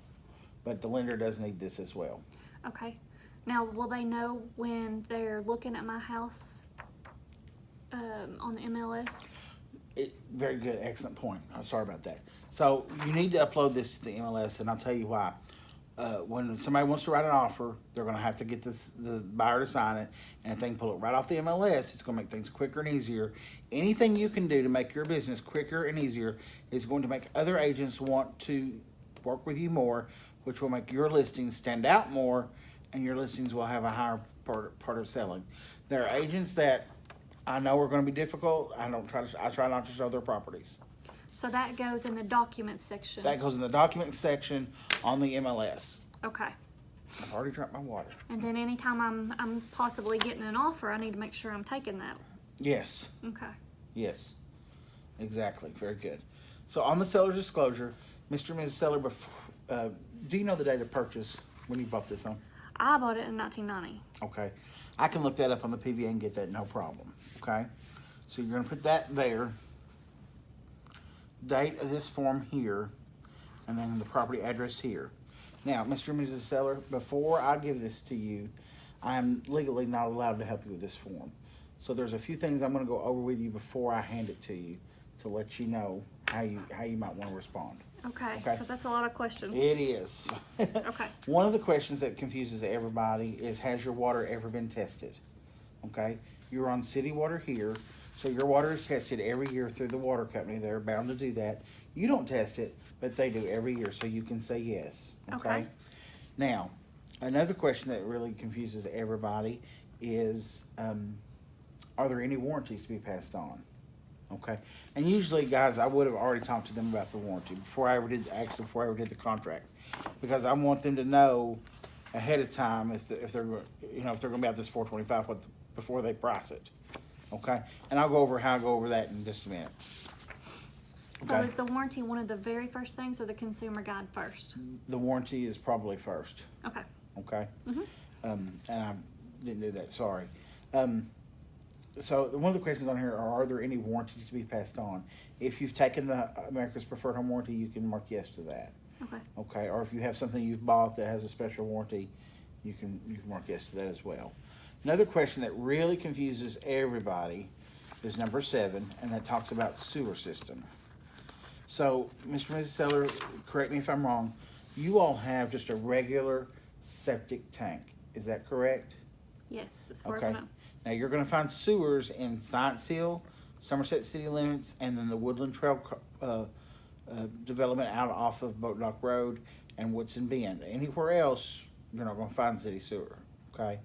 But the lender does need this as well. Okay. Now, will they know when they're looking at my house on the MLS? Very good, excellent point. I'm sorry about that. So you need to upload this to the MLS, and I'll tell you why. When somebody wants to write an offer, they're going to have to get the buyer to sign it, and if they can pull it right off the MLS, it's going to make things quicker and easier. Anything you can do to make your business quicker and easier is going to make other agents want to work with you more, which will make your listings stand out more, and your listings will have a higher part of selling. There are agents that I know are going to be difficult. I try not to show their properties. So that goes in the documents section. That goes in the documents section on the MLS. Okay. I've already drank my water. And then anytime I'm possibly getting an offer, I need to make sure I'm taking that. Yes. Okay. Yes. Exactly. Very good. So on the seller's disclosure, Mr. and Mrs. Seller, do you know the date of purchase when you bought this home? I bought it in 1990. Okay. I can look that up on the PVA and get that, no problem. Okay. So you're going to put that there. Date of this form here, and then the property address here. Now, Mr. and Mrs. Seller, before I give this to you, I am legally not allowed to help you with this form. So there's a few things I'm going to go over with you before I hand it to you to let you know how you might want to respond. Okay. Because that's a lot of questions. It is. Okay. One of the questions that confuses everybody is, has your water ever been tested? Okay. You're on city water here. So your water is tested every year through the water company. They're bound to do that. You don't test it, but they do every year, so you can say yes. Okay. Now, another question that really confuses everybody is, are there any warranties to be passed on? Okay. And usually, guys, I would have already talked to them about the warranty before I ever did the contract, because I want them to know ahead of time if they're going to be out this $425 before they price it. Okay, and I'll go over how I go over that in just a minute. Okay? So is the warranty one of the very first things, or the consumer guide first? The warranty is probably first. Okay. Okay. Mm-hmm. And I didn't do that. Sorry. So one of the questions on here are there any warranties to be passed on? If you've taken the America's Preferred Home Warranty, you can mark yes to that. Okay. Okay, or if you have something you've bought that has a special warranty, you can mark yes to that as well. Another question that really confuses everybody is number 7, and that talks about sewer system. So, Mr. and Mrs. Seller, correct me if I'm wrong, you all have just a regular septic tank. Is that correct? Yes, as far as I Okay. know. Now, you're going to find sewers in Science Hill, Somerset city limits, and then the Woodland Trail development out off of Boat Dock Road and Woodson Bend. Anywhere else, you're not going to find city sewer. Okay?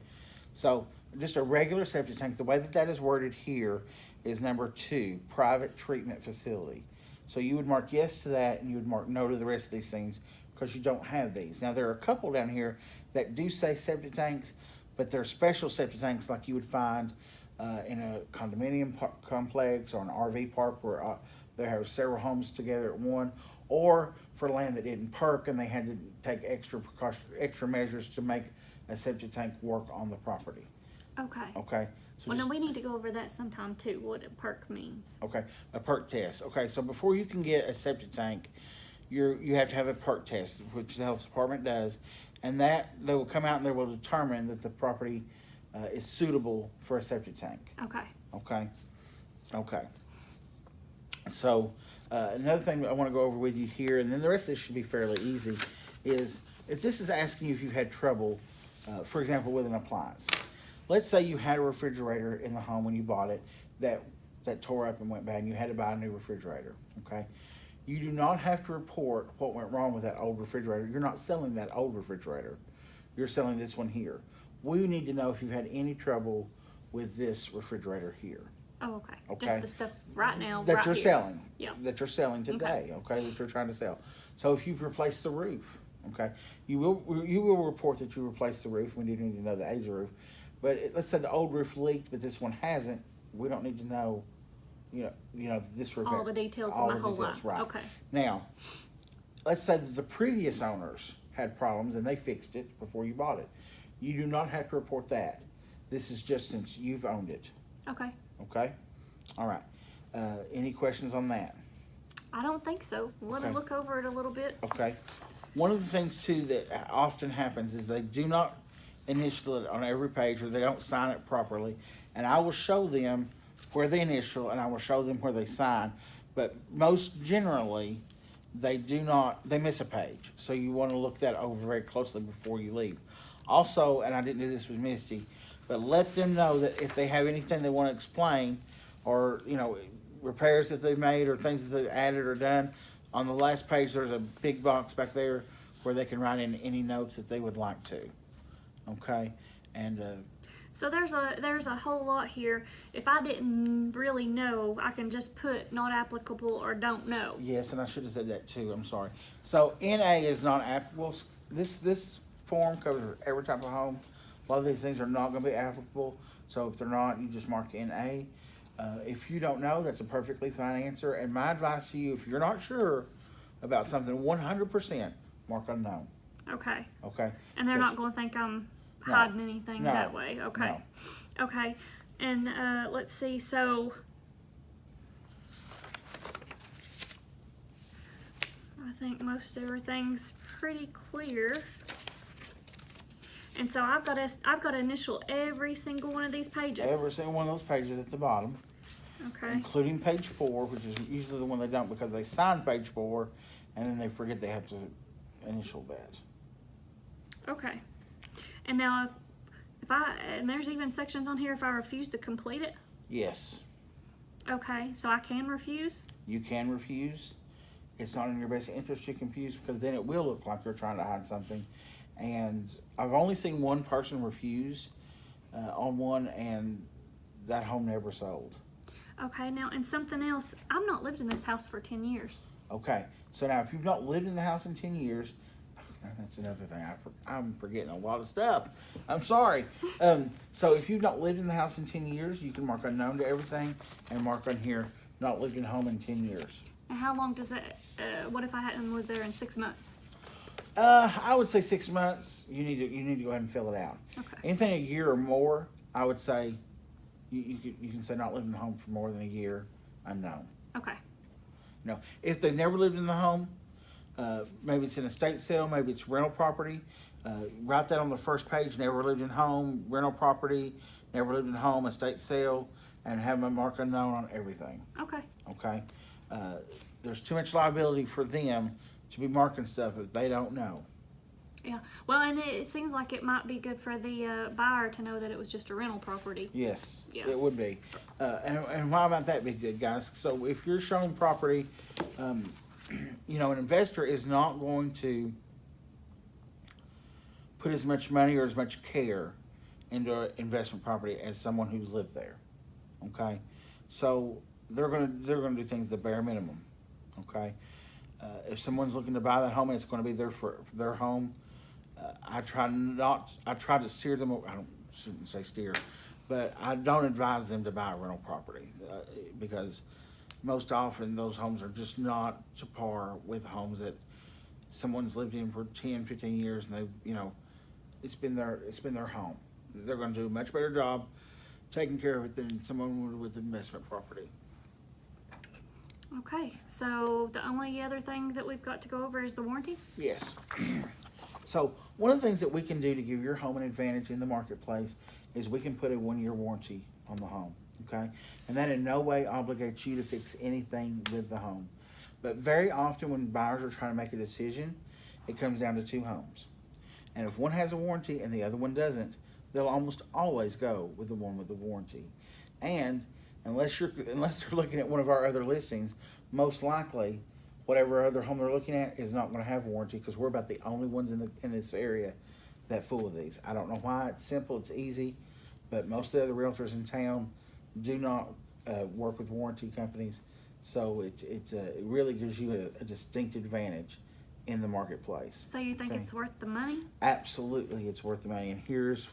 So, just a regular septic tank. The way that is worded here is number 2, private treatment facility. So, you would mark yes to that, and you would mark no to the rest of these things because you don't have these. Now, there are a couple down here that do say septic tanks, but they're special septic tanks like you would find in a condominium complex or an RV park where they have several homes together at one, or for land that didn't perk and they had to take extra measures to make a septic tank work on the property. Okay. Okay. So Well, then we need to go over that sometime too, what a perk means. okay, a perk test. Okay, so before you can get a septic tank, you have to have a perk test, which the health department does, and that they will come out and they will determine that the property is suitable for a septic tank. Okay. Okay. Okay. So another thing I want to go over with you here, and then the rest of this should be fairly easy, is if this is asking you if you've had trouble, for example, with an appliance. Let's say you had a refrigerator in the home when you bought it that tore up and went bad, and you had to buy a new refrigerator. Okay. You do not have to report what went wrong with that old refrigerator. You're not selling that old refrigerator. You're selling this one here. We need to know if you've had any trouble with this refrigerator here. Oh, okay. Okay. Just the stuff right now. That right you're here. selling. Yeah. That you're selling today. Okay. That you're trying to sell. So if you've replaced the roof, okay, you will report that you replaced the roof. We need to know the age of the roof. But let's say the old roof leaked, but this one hasn't. We don't need to know. This repair. All the details all of my the whole details, life. right. Okay. Now, let's say that the previous owners had problems and they fixed it before you bought it. You do not have to report that. This is just since you've owned it. Okay. Okay? All right. Any questions on that? I don't think so. Let me Okay. look over it a little bit. Okay. One of the things, too, that often happens is they do not initial it on every page, or they don't sign it properly. And I will show them where they initial, and I will show them where they sign. But most generally, they miss a page. So you want to look that over very closely before you leave. Also, and I didn't do this with Misty, but let them know that if they have anything they want to explain, or, repairs that they've made or things that they've added or done, on the last page there's a big box back there where they can write in any notes that they would like to. Okay? And So there's a whole lot here. If I didn't really know, I can just put not applicable or don't know. yes, and I should have said that too. I'm sorry. So NA is not applicable. This form covers every type of home. A lot of these things are not going to be applicable. So if they're not, you just mark NA. If you don't know, that's a perfectly fine answer. And my advice to you, if you're not sure about something 100%, mark unknown. Okay. Okay? And they're Just- not going to think I'm No. hiding anything No. that way. Okay. No. Okay. And let's see. So I think most everything's pretty clear. And so I've got to initial every single one of these pages. Every single one of those pages at the bottom, Okay. including page 4, which is usually the one they don't because they sign page 4 and then they forget they have to initial that. Okay. And now and there's even sections on here if I refuse to complete it. Yes, Okay. So I can refuse. you can refuse. It's not in your best interest to confuse because then it will look like you're trying to hide something. And I've only seen one person refuse on one, and that home never sold. Okay. Now, and something else. I've not lived in this house for 10 years. Okay, so now if you've not lived in the house in 10 years, that's another thing. I'm forgetting a lot of stuff. I'm sorry. So if you've not lived in the house in 10 years, you can mark unknown to everything and mark on here, not lived in home in 10 years. And how long does that, what if I hadn't lived there in 6 months? I would say 6 months. You need to go ahead and fill it out. Okay. Anything a year or more, I would say You can say not living in the home for more than a year, unknown. Okay. No, if they've never lived in the home, maybe it's an estate sale, maybe it's rental property. Write that on the first page. Never lived in home, rental property, never lived in home, estate sale, and have a mark unknown on everything. Okay. Okay. There's too much liability for them to be marking stuff if they don't know. Yeah. Well, and it seems like it might be good for the buyer to know that it was just a rental property. Yes, Yeah. it would be. And why might that be good, guys? So if you're showing property, you know, an investor is not going to put as much money or as much care into an investment property as someone who's lived there. Okay, so they're gonna do things the bare minimum. Okay, if someone's looking to buy that home and it's going to be there for their home, I try to steer them. Shouldn't say steer, but I don't advise them to buy a rental property because most often those homes are just not to par with homes that someone's lived in for 10, 15 years and it's been their home. They're going to do a much better job taking care of it than someone would with investment property. Okay, so the only other thing that we've got to go over is the warranty? Yes. So one of the things that we can do to give your home an advantage in the marketplace is we can put a 1-year warranty on the home, okay? And that in no way obligates you to fix anything with the home. But very often when buyers are trying to make a decision, it comes down to 2 homes. And if one has a warranty and the other one doesn't, they'll almost always go with the one with the warranty. And unless they're looking at one of our other listings, most likely whatever other home they're looking at is not going to have warranty because we're about the only ones in this area that fool with these. I don't know why. It's simple, it's easy, but most of the other realtors in town do not work with warranty companies, so it really gives you a distinct advantage in the marketplace. So you think it's worth the money? Absolutely, it's worth the money, and here's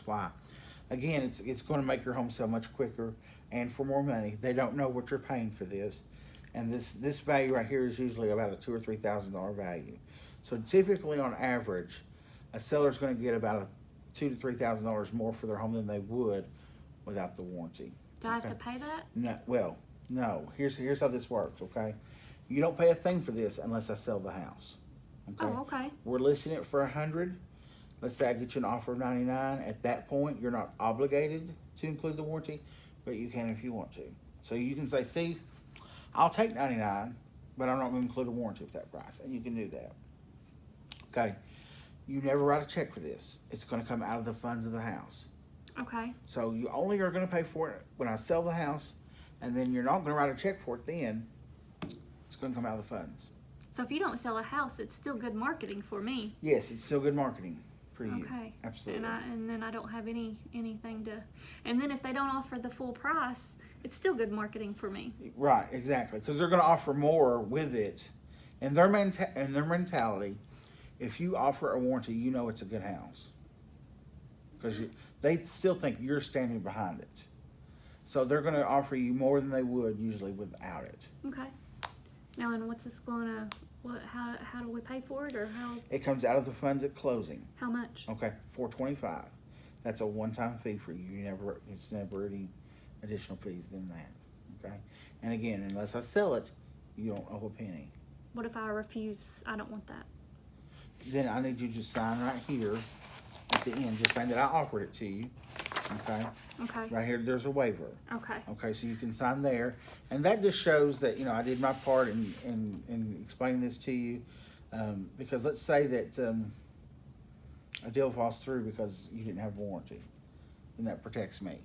why. Again, it's going to make your home sell much quicker and for more money. They don't know what you're paying for this, and this value right here is usually about a $2,000 or $3,000 value. So typically, on average, a seller's going to get about a $2,000 to $3,000 more for their home than they would without the warranty. Do I have to pay that? No. Well, no. Here's how this works. Okay, you don't pay a thing for this unless I sell the house. Okay? Oh, okay. We're listing it for $100. Let's say I get you an offer of $99. At that point, you're not obligated to include the warranty, but you can if you want to. So you can say, Steve, I'll take $99, but I'm not going to include a warranty with that price, and you can do that. Okay. You never write a check for this. It's going to come out of the funds of the house. Okay. So you only are going to pay for it when I sell the house, and then you're not going to write a check for it then. It's going to come out of the funds. So if you don't sell a house, it's still good marketing for me. Yes, it's still good marketing for you. Okay. Absolutely. And then I don't have anything to. And then if they don't offer the full price, it's still good marketing for me. Right, exactly, because they're going to offer more with it. In their mentality, if you offer a warranty, you know it's a good house, because they still think you're standing behind it. So they're going to offer you more than they would usually without it. Okay. Now, and what's this going to? How do we pay for it, or how? It comes out of the funds at closing. How much? Okay, $425. That's a one-time fee for you. It's never any additional fees than that. Okay, and again, unless I sell it, you don't owe a penny. What if I refuse? I don't want that. Then I need you to sign right here at the end, just saying that I offered it to you. Okay. Okay. Right here, there's a waiver. Okay. Okay, so you can sign there, and that just shows that I did my part in explaining this to you. Because let's say that a deal falls through because you didn't have a warranty, and that protects me.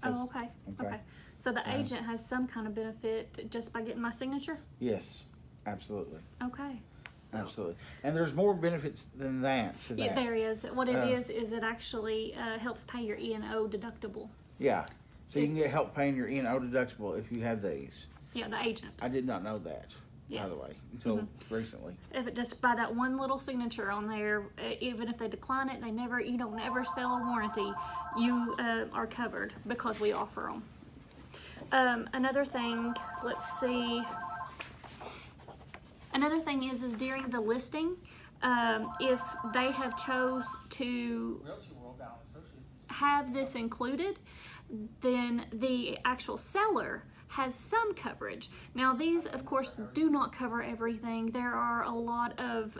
Oh, okay. Okay. So the agent has some kind of benefit just by getting my signature? Yes, absolutely. Okay. So. Absolutely. And there's more benefits than that to that. Yeah, there is. What it is it actually helps pay your E&O deductible. Yeah. So you can get help paying your E&O deductible if you have these. Yeah, the agent. I did not know that, by the way, until recently. If it just by that one little signature on there, even if they decline it, you don't ever sell a warranty, you are covered because we offer them. Another thing, let's see. Another thing is during the listing, if they have chose to have this included, then the actual seller has some coverage. Now these of course do not cover everything. There are a lot of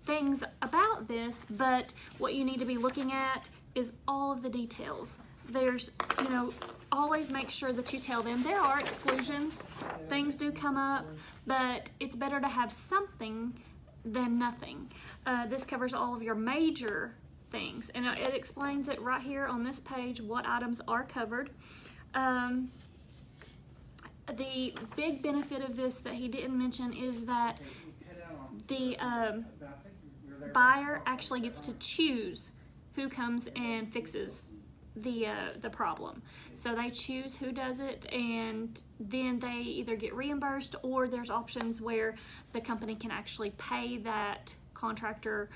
things about this, but what you need to be looking at is all of the details. There's, you know, always make sure that you tell them there are exclusions, things do come up, but it's better to have something than nothing. This covers all of your major things, and it explains it right here on this page what items are covered. The big benefit of this that he didn't mention is that the buyer actually gets to choose who comes and fixes the problem. So they choose who does it, and then they either get reimbursed, or there's options where the company can actually pay that contractor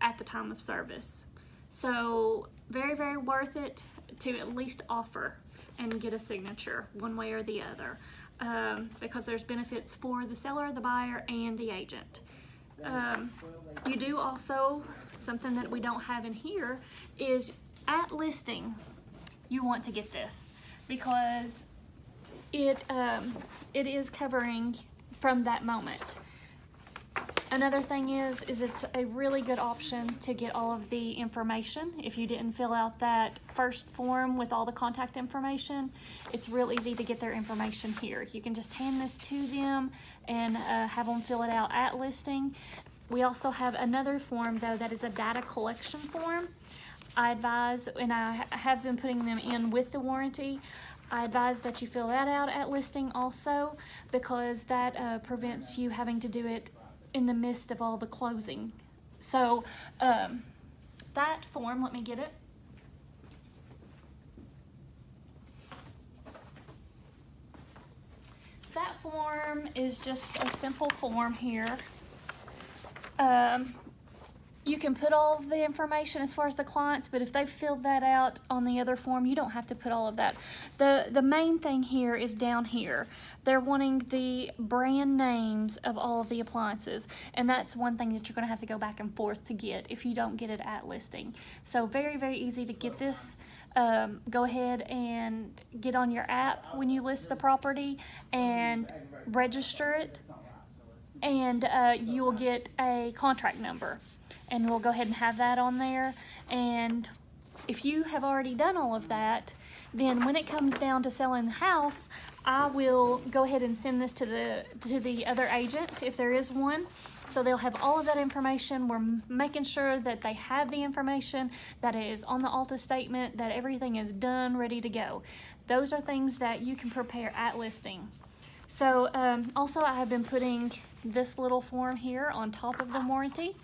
at the time of service. So very, very worth it to at least offer and get a signature one way or the other, because there's benefits for the seller, the buyer, and the agent. You do also, something that we don't have in here is at listing, you want to get this because it is covering from that moment. Another thing is it's a really good option to get all of the information. If you didn't fill out that first form with all the contact information, it's real easy to get their information here. You can just hand this to them and have them fill it out at listing. We also have another form though that is a data collection form. I advise, and I have been putting them in with the warranty, I advise that you fill that out at listing also, because that prevents you having to do it in the midst of all the closing. So that form, let me get it. That form is just a simple form here. You can put all of the information as far as the clients, but if they've filled that out on the other form, you don't have to put all of that. The main thing here is down here. They're wanting the brand names of all of the appliances, and that's one thing that you're going to have to go back and forth to get if you don't get it at listing. So very, very easy to get this. Go ahead and get on your app when you list the property and register it, and you will get a contract number. And we'll go ahead and have that on there. And if you have already done all of that, then when it comes down to selling the house, I will go ahead and send this to the other agent if there is one. So they'll have all of that information. We're making sure that they have the information, that it is on the Alta statement, that everything is done, ready to go. Those are things that you can prepare at listing. So also I have been putting this little form here on top of the warranty.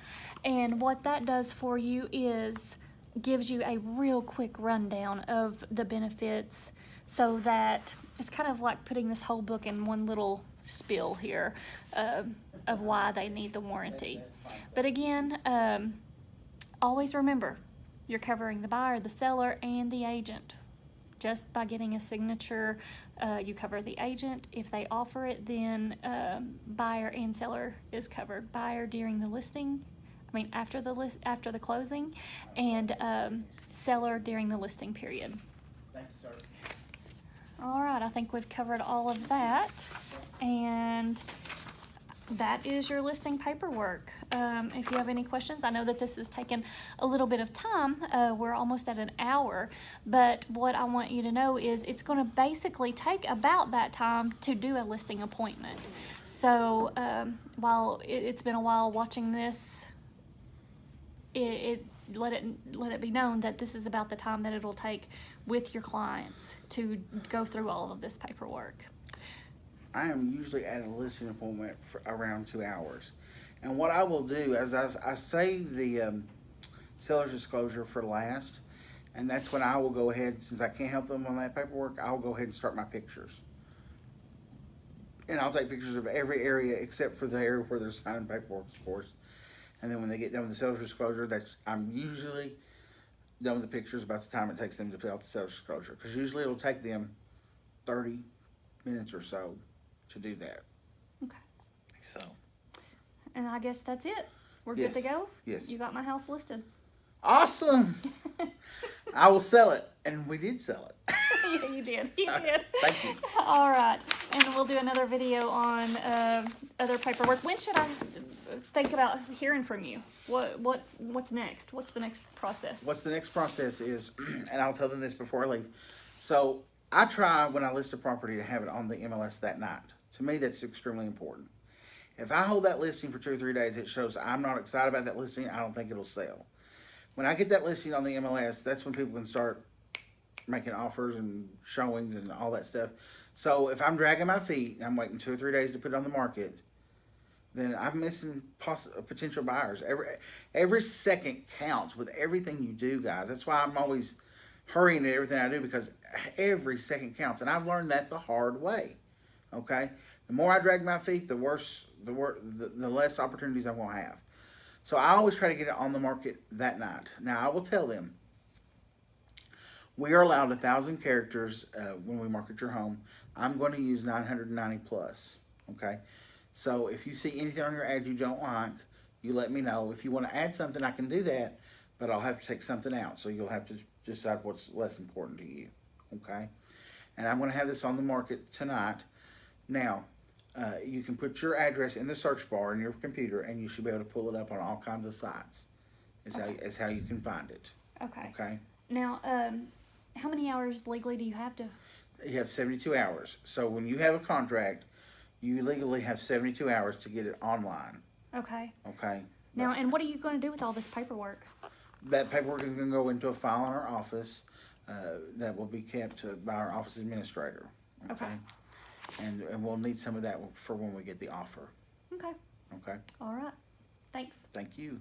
And what that does for you is gives you a real quick rundown of the benefits, so that it's kind of like putting this whole book in one little spiel here of why they need the warranty. But again, always remember, you're covering the buyer, the seller, and the agent. Just by getting a signature, you cover the agent. If they offer it, then buyer and seller is covered. Buyer during the listing, after the closing, and seller during the listing period. Thank you, sir. All right, I think we've covered all of that, and that is your listing paperwork. If you have any questions, I know that this has taken a little bit of time. We're almost at an hour, but what I want you to know is it's going to basically take about that time to do a listing appointment. So while it's been a while watching this, let it be known that this is about the time that it'll take with your clients to go through all of this paperwork. I am usually at a listing appointment for around 2 hours. And what I will do is I save the seller's disclosure for last, and that's when I will go ahead, since I can't help them on that paperwork, I'll go ahead and start my pictures. And I'll take pictures of every area except for the area where they're signing paperwork, of course. And then when they get done with the seller's disclosure, I'm usually done with the pictures about the time it takes them to fill out the seller's disclosure. Because usually it'll take them 30 minutes or so to do that. Okay. So. And I guess that's it. We're Yes. good to go? Yes. You got my house listed. Awesome. I will sell it. And we did sell it. Yeah, you did. You did. Thank you. All right. And we'll do another video on other paperwork. When should I think about hearing from you? What's next? What's the next process? What's the next process is, and I'll tell them this before I leave. So I try when I list a property to have it on the MLS that night. To me, that's extremely important. If I hold that listing for 2 or 3 days, it shows I'm not excited about that listing. I don't think it'll sell. When I get that listing on the MLS, that's when people can start making offers and showings and all that stuff. So if I'm dragging my feet and I'm waiting 2 or 3 days to put it on the market, then I'm missing potential buyers. Every second counts with everything you do, guys. That's why I'm always hurrying at everything I do, because every second counts. And I've learned that the hard way. Okay? The more I drag my feet, the less opportunities I'm going to have. So I always try to get it on the market that night. Now, I will tell them, we are allowed 1,000 characters when we market your home. I'm going to use 990 plus, okay? So if you see anything on your ad you don't like, you let me know. If you want to add something, I can do that, but I'll have to take something out. So you'll have to decide what's less important to you, okay? And I'm going to have this on the market tonight. Now, you can put your address in the search bar in your computer, and you should be able to pull it up on all kinds of sites. Is how you can find it. Okay. Okay. Now, how many hours legally do you have to? You have 72 hours. So when you have a contract, you legally have 72 hours to get it online. Okay. Okay. Now, and what are you going to do with all this paperwork? That paperwork is going to go into a file in our office that will be kept by our office administrator. Okay. And we'll need some of that for when we get the offer. Okay. Okay. All right. Thanks. Thank you.